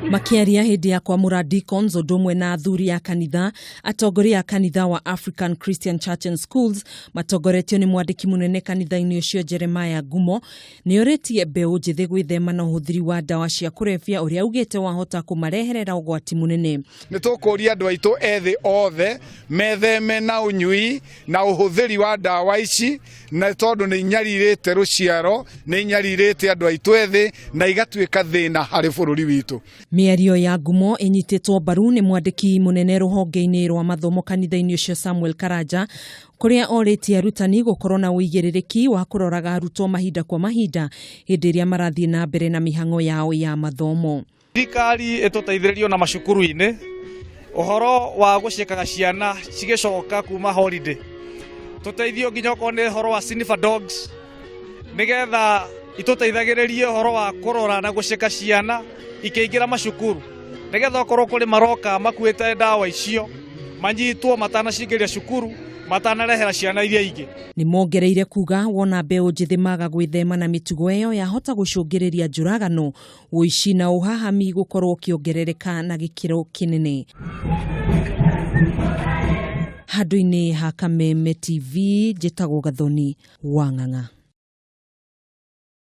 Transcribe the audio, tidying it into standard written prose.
Makiaria hindi ya kwamura deacons ũndũ na athuri a kanitha, atongoria a kanitha wa African Christian Church and Schools, Matongoretio ni mwandiki munene kanitha-ini ucio Jeremiah Ngumo, nĩorĩtie Mbeu njithi gwĩthema na uhuthiri wa ndawa cia kurebia ũrĩa augite wahota kũmareherera ũgwati munene. Nĩtũkũria andũ aitũ ethĩ othe metheme na unyui na uhuthiri wa ndawa ici, na tondũ nĩ inyarirĩte rũciaro, nĩ inyarirĩte andũ aitũ ethĩ na igatuĩka thĩna harĩ bũrũri witũ. Mĩario ya Ngumo ĩnyitĩtwo mbaru nĩ mwandiki munene rũhonge-inĩ rwa mathomo kanitha-ini ucio Samuel Karanja, kuria orĩtie arutani gũkorwo na ũigĩrĩrĩki wa kũroraga arutwo mahinda kwa mahinda hĩndĩ ĩrĩa marathiĩ na mbere na mĩhang'o yao ya mathomo. Thirikari ĩtũteithĩrĩrio na macukuru-inĩ ũhoro wa gũciĩkaga ciana cigĩcoka kuma holiday. Tũteithio nginya okorwo nĩ ũhoro wa sniffer dogs nĩgetha ĩtũteithagĩrĩrie ũhoro wa kũrora na gũciĩka ciana ikĩingĩra macukuru nĩgetha okorwo kũrĩ maroka makuĩte ndawa icio manyitwo matanacingĩria cukuru matanarehera ciana iria ingĩ. Nĩmongereire kuga wona Mbeu njithi maga gwĩthema na mitugo ĩyo yahota gũcũngĩrĩria njũragano, ũici na ũhahami gũkorwo kĩongerereka na gĩkĩro kĩnene. Handũ-inĩ ha Kameme TV, njĩtagwo Gathoni wa Ng'ang'a.